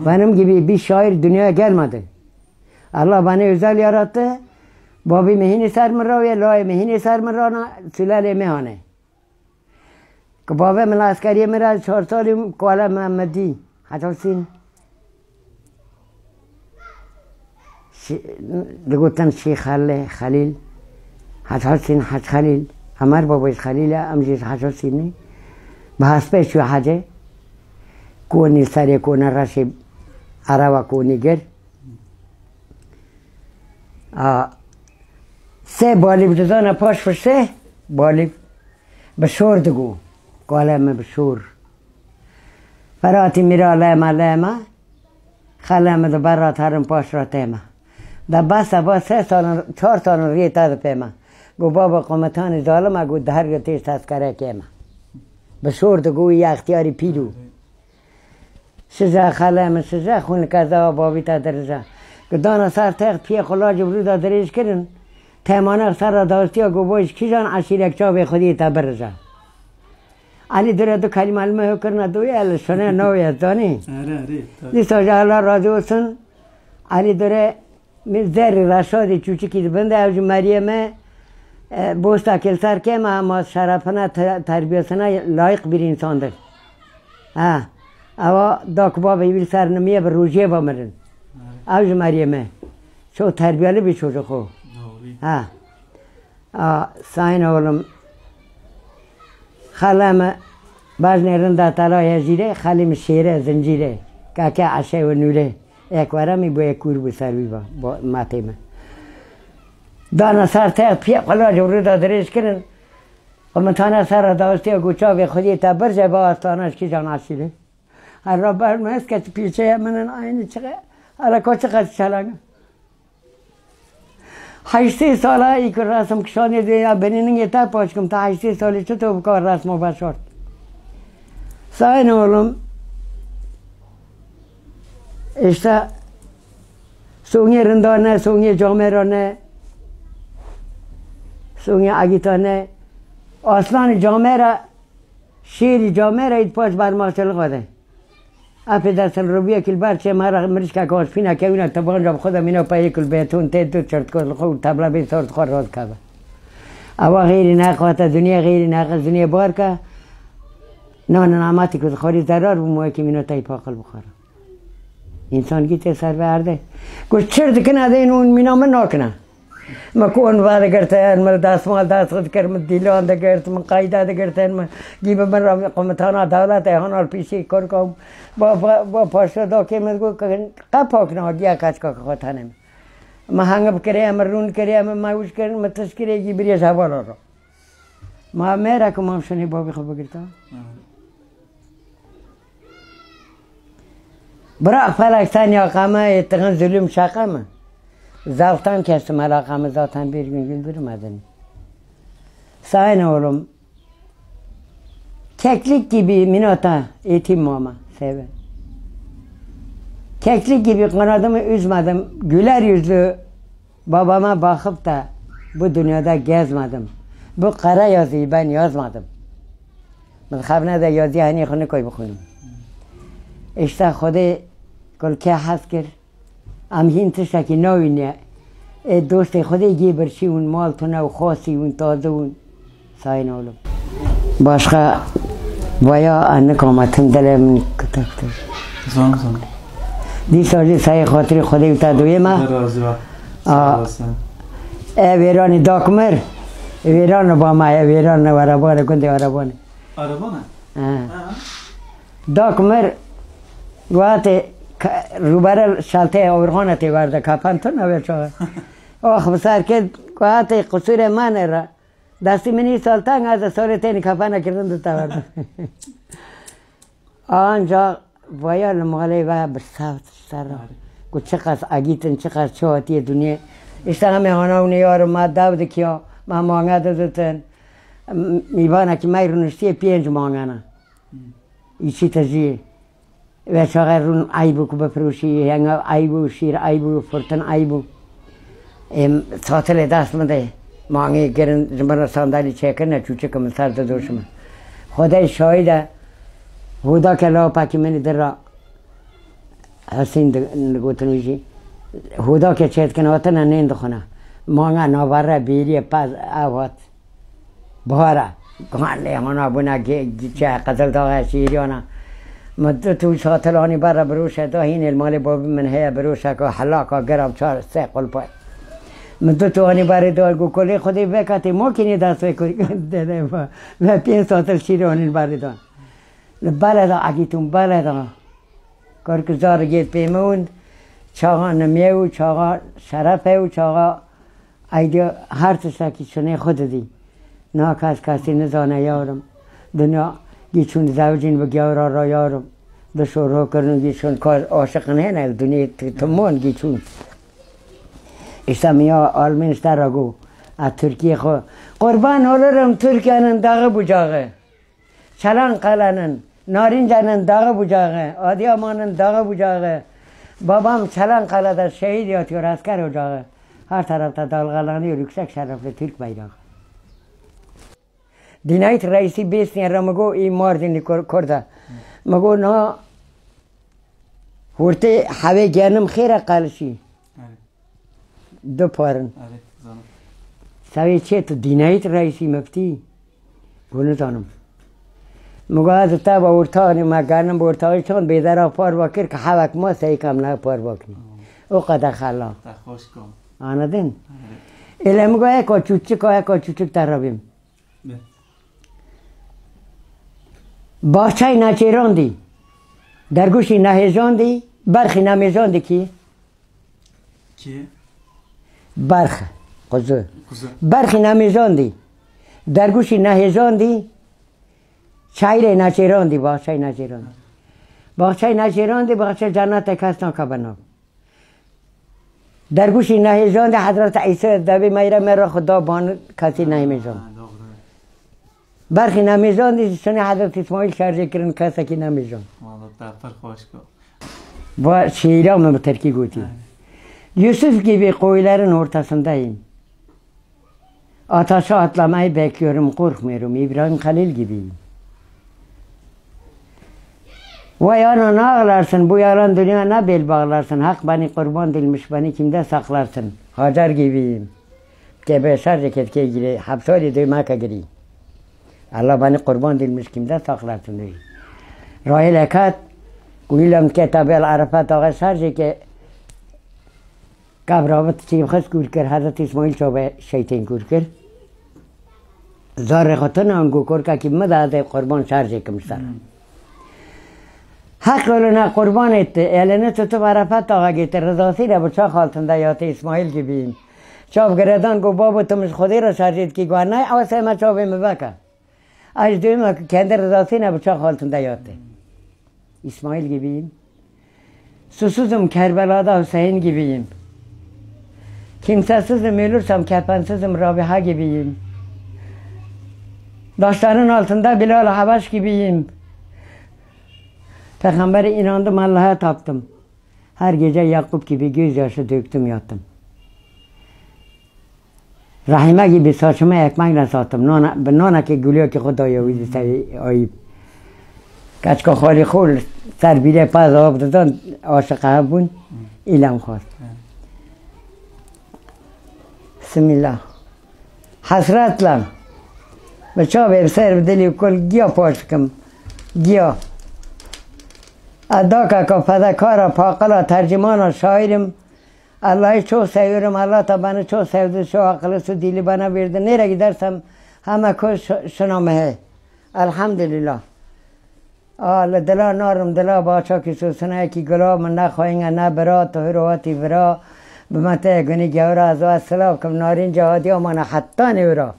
Benim gibi bir şair dünyaya gelmedi. Allah beni özel yarattı. Babi mehini sermira ve lay mehini sermirana sülale mehane. Babam askeriye mira 4 salim Kuala Muhammadi. Hatasin. Digutan Şeyh Halil. Hatasin Haj Halil. Amar baba Halil amjiz Hatasin. Bahasbe şu hace. Kuni sare kuni raşib arava kuni ger. سه بالib دادن پاش فرسه بالib بشور دگو قالم بشور فراتی میرا لیما لیما خلم دو برات هرم پاش را تیما دا بس با 4 سال ریتا دا پیما گو بابا قومتان ظالم گو دهر گو تیز تذکره کیما بشور دگو یا اختیاری پیلو سزا خلم سزا خون کذا بابی تا درزا گو دانا سر تخت پی خلا جبرو دا دریج کرن تیمانه سر را داشتی و گوش کی جان عشیرک چا به خودی تبرزه علی دره دو کلمه علمه کرنا دوی الشنه نوی دانی دیسا جهلا راضی olsun علی دره مزدر رشادی چوچی کی بنده اوج مریمه بوستا کل سر که ما شرفنا تربیتنا لایق bir insandır ha ama dakba bir سر نمیه به روزیه بامرن اوج مریمه çok terbiyeli bir çocuk o. Ha. Sayın oğlum خالم باز نرنده طلای زیره خالم شیره زنجیره که عشه و نوله اکوارمی با اکور بسروی با ماتیمه دانا سر تاق پیه قلا جورو دا درش کرن و منتانه سر داستی و گوچا به خودی تبرزه با آستانش کی جان عشیره هر را برمست که پیچه منن آینه چقه حالا که چقدر چلانه 8 ساله ای که رسم کشانی دیگه بنینن یه تا پاش کم تا 8 سالی چطور بکار رسم و بشارد ساین اولم işte سونگی رندانه سونگی جامرانه سونگی اگیتانه اصلا جامره شیری جامره اید پاش برماشل قاده اپی دستل رو بیا کل برچه مرا مرش که کاش فینا که اونه تبان جاب خودم اینا پایی کل بیتون تید دو چرت کل خود تبلا بی سارت خواه راز که اوا غیری نخواهد دنیا غیری نخواهد دنیا بار که نان نعمتی که خوری ضرار بموه که اینا تایی پاقل بخوره انسان گیته سر برده گوش چرت کنه ده این مینا من ناکنه ما کون وعده کرده من دستمال دست کرد من دیلان ده کرد من قایده ده کرد من گیب من را قومتانا دولت هنال پیشی کار کام با پاشا دا که من گو قب پاکنه گیا کچ که خواهتانم ما هنگب کرده من رون کرده من مایوش کرده من تشکره گی بریش حوالا را ما میره که ما شنی بابی خوب بگرده برای فلکتن یا قمه اتقان ظلم شقمه زفتان kestim alakamı zaten bir gün güldürmedin. Sayın oğlum, keklik gibi minota etim mama seven. Keklik gibi kanadımı üzmedim, güler yüzlü babama bakıp da bu dünyada gezmedim. Bu kara yazıyı ben yazmadım. Mızkabına da yazıyı hani khune koy bخونم. İşte خود کل که هست کرد امهین تشکی نوینه دوست خودی گی برشی اون مال تو نو خاصی اون تازه اون ساین اولم باشقا بایا انکامتم دلم کتکتر زنگ دی ساجی سای خاطر خودی تا دوی ما ویران داکمر ویران با ما ویران ورابانه کنده ورابانه عربانه؟ داکمر وقت روبره شلته اورخانه تی ورده کپن تو نویر چاقه آخ بسر که قوات قصور من را دستی منی سالتنگ از سال تینی کپن کردن دوتا ورده آنجا وایال مغالی و برسافت سر را گو چقدر اگیتن چقدر چواتی دنیا اشتا همه هاناونی یارو ما داود کیا ما مانگه دادتن میبانه که مای رونشتی 5 مانگه ایچی تجیه و چاقر رون عیبو که بپروشی هنگا عیبو شیر عیبو فرتن عیبو ساتل دست مده مانگی گرن زمبر ساندالی چکر نه چوچه که من سر دادوشم خدای شاهده هودا که لا پاکی منی در را حسین گوتنوشی هودا که چیت کنه وطن نیند خونه مانگا نواره بیری پس اوات بهاره گمان لیمانا بونه چه قتل داغه شیریانا مدت تو ساتلانی برا بروشه دا هین المال بابی من هیا بروشه که حلاکا گرم چار سه قل پای مدت تو آنی برای دار گو کلی خودی بکتی ما کنی دست بکری دیده با من 5 ساتل شیریانی برای دار بلدا اگیتون بلدا کار که زار گیت پیمون چاقا نمیو چاقا شرفه و چاقا ایدیا هر تشکی چونه خود دی نا کسی نزانه یارم دنیا گیچون زوجین و گیارا را یارم دو شروع کردن گیچون کار عاشق نه دنیا تمام گیچون اشتمیا آلمینش در گو از ترکیه خو قربان اولرم ترکیانن داغه بجاغه چلان قلنن نارنجانن داغه بجاغه آدیامانن داغه بجاغه بابام چلان قلعه در شهید یاتی و اسکر اجاغه هر طرف تا دالغلانی و رکشک شرف ترک بیراغ دینایت رئیسی بیست را مگو این ماردینی کرده مگو نا هورته حوی گرنم خیره قلشی دو پارن سوی چه تو دینایت رئیسی مفتی گونه دانم مگو از تا با ارتاقی ما گرنم با ارتاقی چون بیدر پار باکر که حوک ما سعی کم نه پار باکنی او قدر خلا آندین ایله مگو اکا چوچک در را بیم باچه نچیراندی در گوشی نهیزاندی برخی نمیزاندی کی؟ برخ قضه برخی نمیزاندی در گوشی نهیزاندی چایره نچیراندی باچه نچیراندی باچه نچیراندی باچه جنت کسنا که بنا در گوشی نهیزاندی حضرت عیسی دبی میره میره خدا بان کسی نمیزاند برخی نمیزاندی سنی حضرت اسماعیل شرجه کرن کسی که نمیزاند با شیرا من ترکی گوتی یوسف gibi koyların ortasındayım ataşa atlamayı bekliyorum korkmuyorum İbrahim Halil gibiyim vay ana ne ağlarsın bu yalan dünya ne bel bağlarsın hak beni kurban dilmiş beni kimde saklarsın Hacer gibiyim gebe şarj ketke gire hapsali duymak giri Allah beni kurban dilmiş kimde saklarsın diyor Rahil Ekat Gülüm kitabı Arafat ağa şarj ki قبرابط چیم خست گور کرد حضرت اسماعیل چوبه شیطان گور کرد زار خطن آنگو کرد که مداده قربان شرجه کمستر حق لنا قربانت اعلانه تو عرفت آقا گیت رضاسی را بچا خالتن دیات اسماعیل کی بیم چوب گردان گو بابو تمش خودی را شرجید کی گوه نه اوسه ما چوبه مبکه اج دویم کندر رضاسی را بچا خالتن دیاته اسماعیل کی بیم susuzum Kerbela'da Hüseyin gibiyim. Kimsesizim ölürsem kefensizim Rabiha gibiyim. Daşların altında Bilal Habaş gibiyim. Peygamber'e inandım Allah'a taptım. Her gece Yakup gibi gözyaşı döktüm yattım. Rahime gibi saçımı ekmekle sattım. Nana ki gülüyor ki Khudaya uydu sevi ayıp. Kaçka خالی خول سر بیره پس آب دادن عاشقه بون ایلم خواست بسم الله حسرت لم به چا به سر بدلی کل گیا پاش کم گیا ادا که فدکارا پاقلا ترجمان شاعرم الله چو سیورم الله تا بنا چو سیوده شو عقل سو دیلی بنا برده نیره گیدرسم همه کش شنامه الحمدلله آل دلا نارم دلا باچا کی سوسنه کی گلا من نخواهینگ نه برا تهرواتی برا به مته گنی گورا از و السلام کم نارین جهادی و من حتی نورا